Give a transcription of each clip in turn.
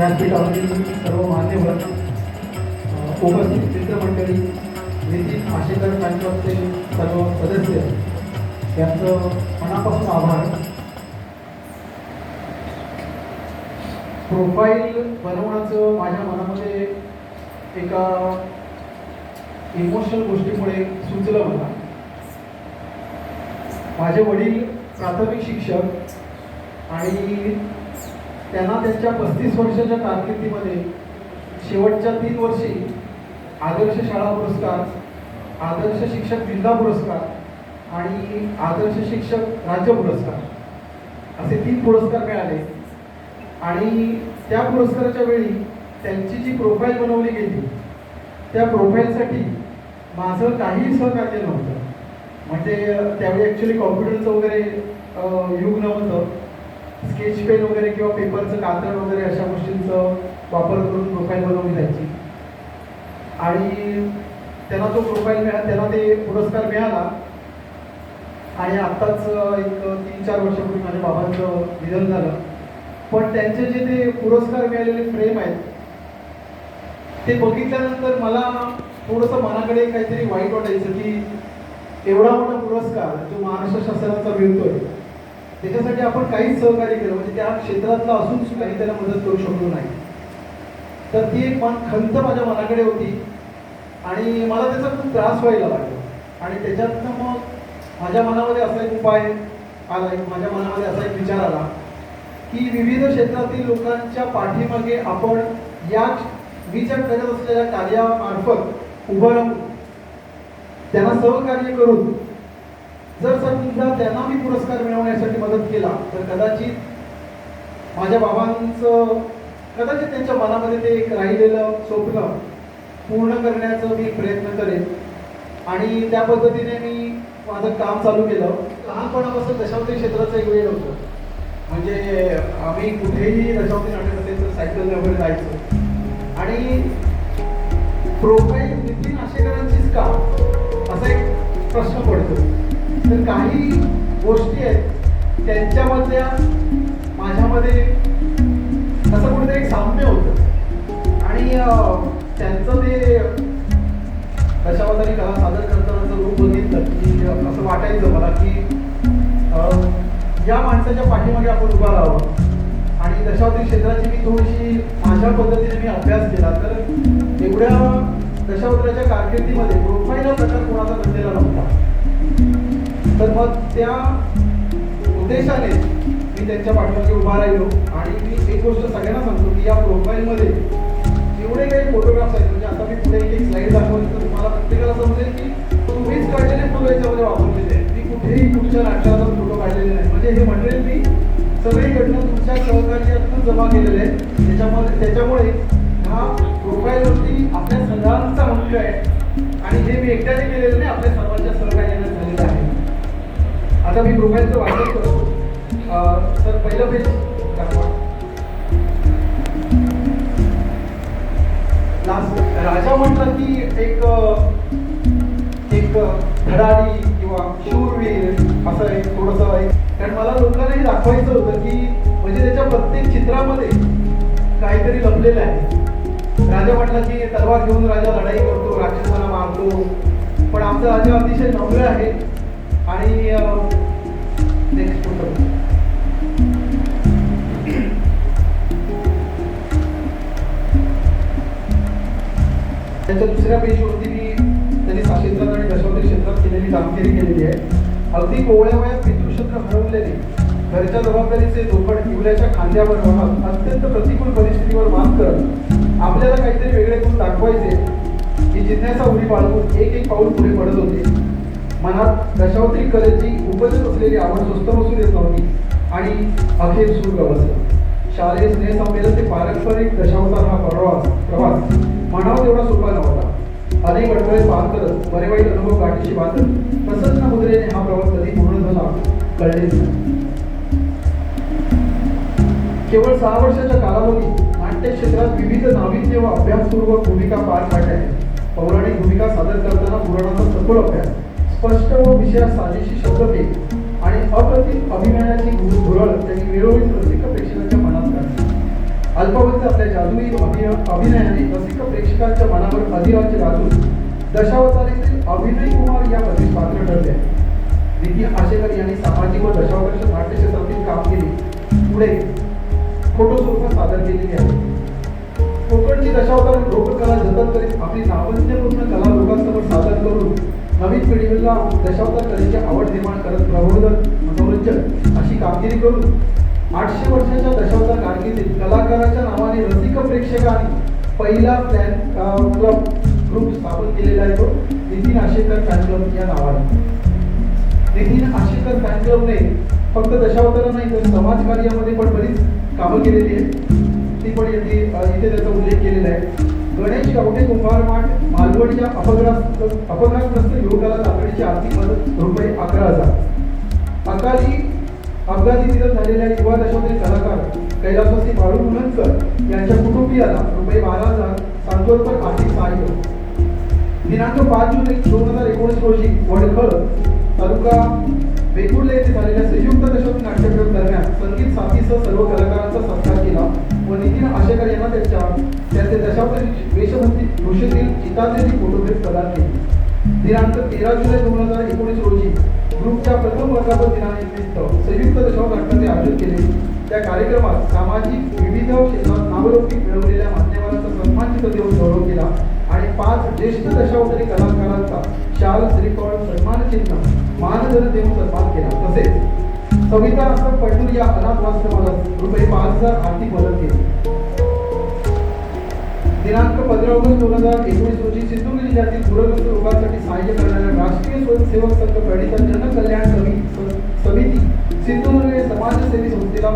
व्यासपीठावरील सर्व मान्यवर, उपस्थित मित्रमंडळी, नितीन आशेकर बँकचे सर्व सदस्य यांचं मनापासून आभार. प्रोफाईल बनवण्याचं माझ्या मनामध्ये एका इमोशनल गोष्टीमुळे सुचलं मला. माझे वडील प्राथमिक शिक्षक आणि त्यांना त्यांच्या 35 वर्षाच्या कारकिर्दीमध्ये शेवटच्या 3 वर्षी आदर्श शाळा पुरस्कार, आदर्श शिक्षक जिल्हा पुरस्कार आणि आदर्श शिक्षक राज्य पुरस्कार असे 3 पुरस्कार मिळाले. आणि त्या पुरस्काराच्या वेळी त्यांची जी प्रोफाईल बनवली गेली त्या प्रोफाईलसाठी माझं काहीही सहकार्य नव्हतं. म्हणजे त्यावेळी ॲक्च्युली कॉम्प्युटरचं वगैरे युग नव्हतं. स्केच पेन वगैरे किंवा पेपरचं कातरण वगैरे अशा गोष्टींचं वापर करून प्रोफाईल बनवली जायची. आणि त्यांना तो प्रोफाईल त्यांना ते पुरस्कार मिळाला. आणि आत्ताच एक 3-4 वर्षापूर्वी माझ्या बाबांचं निधन झालं. पण त्यांचे जे ते पुरस्कार मिळालेले फ्रेम आहेत ते बघितल्यानंतर मला थोडंसं मनाकडे काहीतरी वाईट वाटायचं की एवढा मोठा पुरस्कार जो महाराष्ट्र शासनाचा मिळतोय त्याच्यासाठी आपण काहीच सहकार्य केलं, म्हणजे त्या क्षेत्रातला असून सुद्धा काही त्याला मदत करू शकलो नाही. तर ती एक खंत माझ्या मनाकडे होती आणि मला त्याचा खूप त्रास व्हायला लागला. आणि त्याच्यातनं मग माझ्या मनामध्ये असा एक उपाय आला, माझ्या मनामध्ये असा एक विचार आला की विविध क्षेत्रातील लोकांच्या पाठीमागे आपण या मी ज्या करत असलेल्या कार्यामार्फत उभं राहून त्यांना सहकार्य करून जर समजा त्यांना मी पुरस्कार मिळवण्यासाठी मदत केला तर कदाचित माझ्या बाबांचं कदाचित त्यांच्या मनामध्ये ते एक राहिलेलं स्वप्न पूर्ण करण्याचं मी प्रयत्न करेन. आणि त्या पद्धतीने मी माझं काम चालू केलं. लहानपणापासून दशावतारी क्षेत्राचं एक वेळ होतं. म्हणजे आम्ही कुठेही दशावतारी नाटक असेल तर सायकल वगैरे जायचो. आणि प्रोफाईल नितीन आशेकरांचीच का असा एक प्रश्न पडतो. तर काही गोष्टी आहेत त्यांच्यामधल्या माझ्यामध्ये असं कुठेतरी एक साम्य होतं. आणि त्यांचं ते दशावतारी कला सादर करतानाचं रूप बघितलं की असं वाटायचं मला की या माणसाच्या पाठीमागे आपण उभा राहावं. आणि दशावतारी क्षेत्राची मी थोडीशी माझ्या पद्धतीने मी अभ्यास केला. तर एवढ्या दशावताराच्या कारकिर्दीमध्ये प्रोफाईल हा प्रकार कोणाचा घडलेला नव्हता. तर मग त्या उद्देशाने मी त्यांच्या पाठीमागे उभा राहिलो. आणि मी एक गोष्ट सगळ्यांना सांगतो की या प्रोफाईलमध्ये जेवढे काही फोटोग्राफ्स आहेत, म्हणजे आता मी पुढे एक स्लाईड दाखवली तर तुम्हाला प्रत्येकाला समजेल की तुम्हीच काढलेले फोटो याच्यामध्ये वापरलेले आहेत. मी कुठेही कुठच्या नाटकाचा फोटो काढलेले नाही. म्हणजे हे मटेरियल मी सगळीकडनं तुमच्या सहकार्यातून जमा केलेले आहे. त्याच्यामुळे हा प्रोफाईलवरती आपल्या सगळ्यांचा हक्क आहे. आणि हे मी एकट्याने केलेलं नाही, आपल्या सर्वांच्या सहकार्याने झालेलं आहे. आता मी प्रोफाईलचं वाचन करतो. तर पहिलं पेज दाखवा. राजा म्हटलं की एक धडाडी किंवा शूरवीर असं एक थोडंसं एक, कारण मला लोकांनाही दाखवायचं होतं की म्हणजे त्याच्या प्रत्येक चित्रामध्ये काहीतरी लपलेलं आहे. राजा म्हटलं की तलवार घेऊन राजा लढाई करतो, राक्षसांना मारतो. पण आमचा राजा अतिशय नम्र आहे. आणि नेक्स्ट फोटो. त्याच्या दुसऱ्या पेजवरती मी त्यांनी क्षेत्रात आणि दशावतारी क्षेत्रात केलेली कामगिरी केलेली आहे. अगदी कोवळ्या वयात पितृक्षेत्र हरवलेले, घरच्या जबाबदारीचे धोकड इवल्याच्या खांद्यावर राहत अत्यंत प्रतिकूल परिस्थितीवर मात करत आपल्याला काहीतरी वेगळे करून दाखवायचे ही जिज्ञासा उडी बाळगून एक पाऊल पुढे पडत होते. मनात दशावतारी कलेची उपजत असलेली आवड स्वस्त बसून येत नव्हती. आणि अखेर सूर गवसला. शालेय स्नेहसंमेलन ते पारंपरिक दशावतार हा प्रवास म्हणावा तेवढा सोपा नव्हता. अनेक अडथळे पार करत बरे वाईट अनुभव गाठीशी बांधत प्रसन्न मुद्रेने हा प्रवास कधी पूर्ण झाला कळलेच नाही. केवळ 6 वर्षाच्या कालावधीत नाट्य क्षेत्रात विविध नाविन्य व अभ्यासपूर्वक भूमिका पार पाडल्या आहेत. पौराणिक भूमिका सादर करताना पुराणाचा सखोल अभ्यास, स्पष्ट व विषयात साजेशी शब्दभेद आणि अप्रतिम अभिनयाची धुरळ त्यांनी वेळोवेळी रसिक प्रेक्षकांच्या मनात काढली. अल्पावधीत चित्रपट आपल्या जादुई अभिनयाने रसिक प्रेक्षकांच्या मनावर अधिराज्य गाजून दशावतारीतील अभिनय कुमार या पदवीस पात्र ठरले. नितीन आशेकर यांनी सामाजिक व दशावतारच्या नाट्य क्षेत्रातील कामगिरी पुढे फोटो स्वरूपात सादर केलेली आहे. कोकणची दशावतार लोककला जतन करीत आपली नाविन्यपूर्ण कला लोकांसमोर सादर करून नवीन पिढीला दशावतार कलेची आवड निर्माण करत प्रबोधन मनोरंजन अशी कामगिरी करून 800 वर्षाच्या दशावतार कारकिर्दीत कलाकाराच्या नावाने रसिक प्रेक्षकांनी पहिला फॅन क्लब ग्रुप स्थापन केलेला आहे तो नितीन आशेकर फॅन क्लब या नावाने. नितीन आशेकर फॅन क्लबने फक्त दशावतार नाही तर समाज कार्यामध्ये पण बरीच कामं केलेली आहेत. ती पण इथे त्याचा उल्लेख केलेला आहे. गणेश गावठे कुंभारमाठ मालवणच्या अपघातग्रस्त युवकाला तातडीची आर्थिक मदत ₹11,000. अकाली अपघाती निधन झालेल्या युवा दशावतारी कलाकार कैलासवासी बाळू मुनकर यांच्या कुटुंबियाला ₹12,000 सांत्वनपर आर्थिक सहाय्य. दिनांक 5 जून 2019 रोजी वडखळ तालुका वेंगुर्ले येथे झालेल्या संयुक्त दशावतारी नाट्यप्रयोग दरम्यान संगीत साथीसह सर्व कलाकारांचा सत्कार केला व नितीन आशेकर यांना त्यांचे दशावतारी वेशभूषेतील चितांजली फोटोग्राफ प्रदान केली. दिनांक 13 जुलै 2019 रोजी ग्रुपच्या प्रथम वर्धापन दिनानिमित्त संयुक्त दशावतार नाट्याचे आयोजन केले. त्या कार्यक्रमात सामाजिक विविध क्षेत्रात नावलौकिक मिळवलेल्या मान्यवरांचा सन्मानित देऊन गौरव केला आणि 5 ज्येष्ठ दशावतारी कलाकारांचा शाल श्रीफळ सन्मानचिन्ह मानधन देऊन सन्मान केला. तसेच सविता अशोक पटूर या अनाथ आश्रमाला ₹5,000 आर्थिक मदत केली. दिनांक 15 ऑगस्ट 2019 रोजी सिंधुदुर्ग जिल्ह्यातील पूरग्रस्त लोकांसाठी सहाय्य करणाऱ्या राष्ट्रीय स्वयंसेवक संघ प्रणित जनकल्याण समिती सिंधुदुर्ग समाजसेवी संस्थेला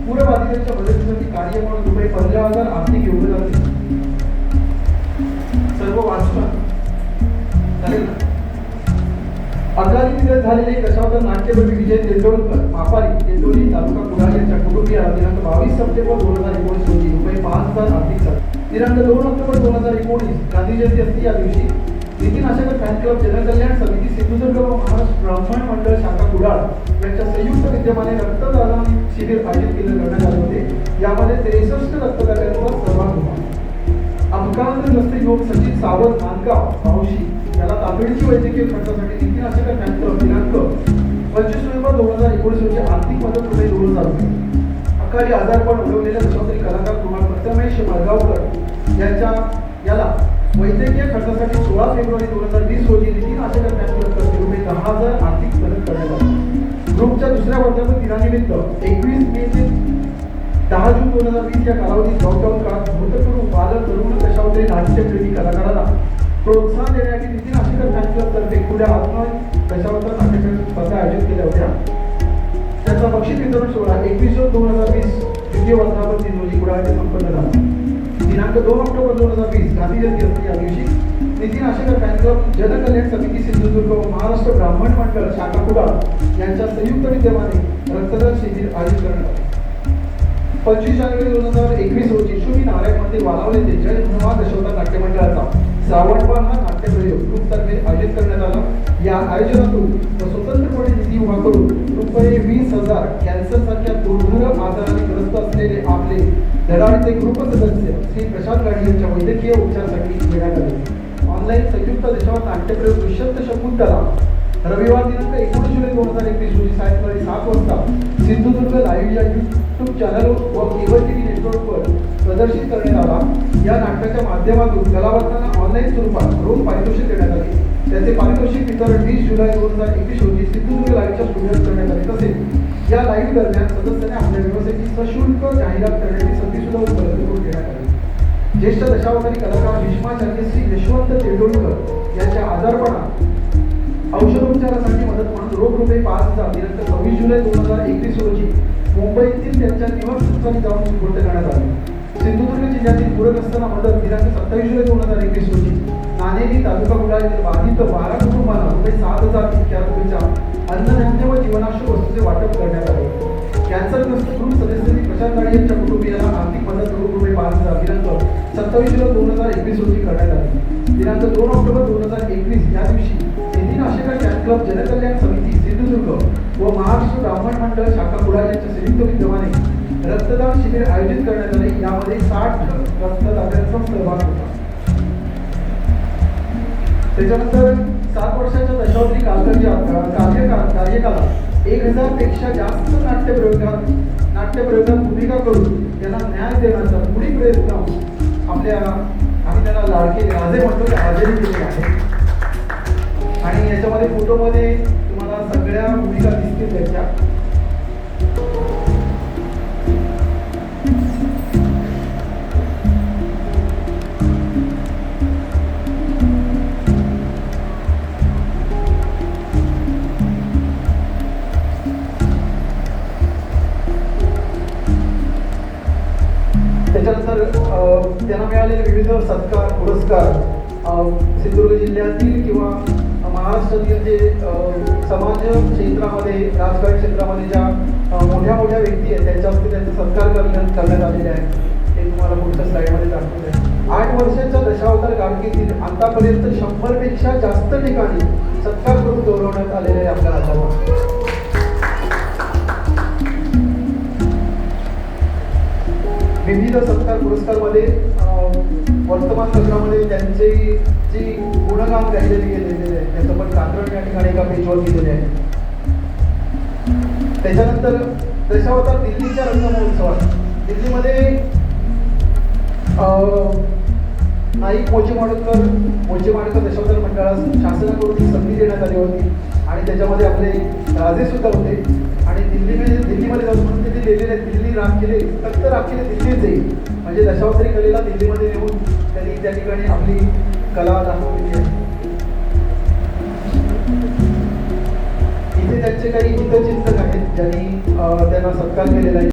पूरबाधितांच्या मदतीसाठी कार्य म्हणून ₹15,000 आर्थिक योगदान दिले. सर्व वाचन चालेल ना. अकाली निधन झालेले दशावतार नाट्यकवी विजय तेंडोलकर मापारी तेंडोली तालुका कुडाळ यांच्या कुटुंबियाला दिनांक 22 सप्टेंबर 2019 रोजी ₹5,000 आर्थिक सहाय्य. दिनांक 2 ऑक्टोबर 2019 गांधी जयंती असते या दिवशी नितीन आशेकर फॅन क्लब जनकल्याण समिती सिंधुदुर्ग व महाराष्ट्र ब्राह्मण मंडळ शाखा कुडाळ यांच्या संयुक्त विद्यमाने रक्तदान शिबिर आयोजित करण्यात आले होते. यामध्ये 63 रक्तदात्यांचा सहभाग होता. अपघातग्रस्त युवक सचिन सावंत नांदगाव मावशी याला तातडीची वैद्यकीय खर्चासाठी नितीन आशेकर फॅन क्लब दिनांक 25 नोव्हेंबर 2019 रोजी आर्थिक मदत ₹2,000. अकाली आजारपण उडवलेल्या दशावतारी कलाकार कुमार प्रथमेश मळगावकर याला वैद्यकीय खर्चासाठी 16 फेब्रुवारी 2020 रोजी नितीन आशेकर फॅन क्लब तर्फे ₹10,000 आर्थिक मदत करण्यात आली. ग्रुपच्या दुसऱ्या वर्धापन दिनानिमित्त 21 मे ते 10 जून 2020 या कालावधीत लॉकडाऊन काळात भूतपूर्व बालक तरुण दशावतारी नाट्यप्रेमी कलाकारांना प्रोत्साहन देण्यासाठी नितीन आशेकर फॅन क्लब तर्फे खुल्या दशावतार नाट्यप्रयोग स्पर्धा आयोजित केल्या होत्या. त्याचा बक्षीस वितरण सोहळा 21 जून 2020 द्वितीय वर्धापन दिन रोजी कुडाळ येथे संपन्न झाला. दिनांक 2 ऑक्टोबर 2020 गांधी जयंती असते या दिवशी नितीन आशेकर फॅन क्लब जनकल्याण समिती सिंधुदुर्ग व महाराष्ट्र ब्राह्मण मंडळ शाखा कुडाळ यांच्या संयुक्त विद्यमाने रक्तदान शिबिर आयोजित करण्यात आले. 25 जानेवारी 2021 रोजी शिवनी नारायण मंदिर वालावले येथे जय भीमा दशावतार नाट्य मंडळाचा श्रावणबाण हा नाट्यप्रयोग ग्रुपतर्फे आयोजित करण्यात आला. या आयोजनातून स्वतंत्रपणे निधी उभा करून ₹20,000 कॅन्सर सारख्या दुर्धर आजाराने ग्रस्त असलेले आपले धडाडीचे ग्रुप सदस्य श्री प्रशांत गाडी यांच्या वैद्यकीय उपचारासाठी देण्यात आले. ऑनलाईन संयुक्त दशावतार नाट्यप्रयोग दुष्यंत शकुंतला रविवार दिनांक 19 जुलै 2021 रोजी सायंकाळी 7 वाजता सिंधुदुर्ग लाईव्ह या YouTube चॅनल व केबल टीव्ही नेटवर्कवर प्रदर्शित करण्यात आला. या नाटकाच्या माध्यमातून कलावंतांना ऑनलाईन स्वरूपात रोख पारितोषिक देण्यात आले. त्याचे पारितोषिक वितरण 20 जुलै 2021 रोजी सिंधुदुर्ग लाईव्हच्या स्टुडिओत करण्यात आले. तसेच या लाईव्ह दरम्यान सदस्यांनी आपल्या व्यवसायाची सशुल्क जाहिरात करण्याची संधी सुद्धा उपलब्ध करून देण्यात आली. ज्येष्ठ दशावतारी कलाकार भीष्माचार्य श्री यशवंत तेंडोलकर यांच्या आजारपणात औषधोपचारासाठी मदत म्हणून रोख ₹5,000 दिनांक 26 जुलै 2021 रोजी मुंबईतील त्यांच्या निवासस्थानी जाऊन सुपूर्द करण्यात आले. सिंधुदुर्ग जिल्ह्यातील पूरग्रस्तांना मदत दिनांक 27 जुलै 2021 रोजी नाणेली तालुका कुडाळ येथील बाधित 12 कुटुंबांना ₹7,000 इतक्या रुपयांच्या अन्नधान्य व जीवनावश्यक वस्तूंचे वाटप करण्यात आले. कॅन्सरग्रस्त ग्रुप सदस्यांनी प्रशांत गाडी यांच्या कुटुंबियाला आर्थिक मदत रोख ₹5,000 दिनांक 27 जुलै 2021 रोजी करण्यात आली. दिनांक 2 ऑक्टोबर 2021 या दिवशी नितीन आशेकर फॅन क्लब जनकल्याण समिती सिंधुदुर्ग व महाराष्ट्र ब्राह्मण मंडळ शाखा कुडाळ यांच्या संयुक्त विद्यमाने रक्तदान शिबिर आयोजित करण्यात आले. यामध्ये 60 रक्तदात्यांचा सहभाग होता. त्याच्यानंतर 7 वर्षाच्या दशावधी कार्यकालात 1000 पेक्षा जास्त नाट्यप्रयोगात भूमिका करून त्यांना न्याय देण्याचा पुढील प्रयत्न आम्ही त्यांना लाडके राजे म्हणतो ते राजेने केले आहे. आणि याच्यामध्ये फोटोमध्ये तुम्हाला सगळ्या भूमिका दिसतील त्याच्या. त्याच्यानंतर त्यांना मिळालेले विविध सत्कार पुरस्कार सिंधुदुर्ग जिल्ह्यातील किंवा महाराष्ट्रातील जे समाज क्षेत्रामध्ये राजकारण क्षेत्रामध्ये ज्या मोठ्या मोठ्या व्यक्ती आहेत त्यांच्या हस्ते त्यांचा सत्कार करण्यात आलेले आहे. ते तुम्हाला पुढच्या स्लाइडमध्ये दाखवत आहे. 8 वर्षाच्या दशावतार कारकिर्दीत आतापर्यंत 100 पेक्षा जास्त ठिकाणी सत्कार करून गौरवण्यात आलेले आहे आपल्या राज्याला. विविध सत्कार पुरस्कारमध्ये वर्तमानपत्रामध्ये त्यांचे जी गुणगान गायलेले गेलेले आहे त्याचं पण कात्रण या ठिकाणी एका पेजवर दिलेले आहे. त्याच्यानंतर दशावतार दिल्लीच्या रंगमहोत्सवात दिल्लीमध्ये नाईक मोचे माडकर दशावतार मंडळास शासनाकडून ही संधी देण्यात आली होती आणि त्याच्यामध्ये आपले राजे सुद्धा होते. आणि दिल्लीमध्ये जाऊन म्हणून ते लिहिलेले दिल्ली राखीले फक्त राखीले दिल्लीचे म्हणजे दशावतारी कलेला दिल्लीमध्ये नेऊन त्यांनी त्या ठिकाणी आपली कला दाखवलेली आहे. इथे त्यांचे काही हितचिंतक आहेत ज्यांनी त्यांना सत्कार केलेला आहे.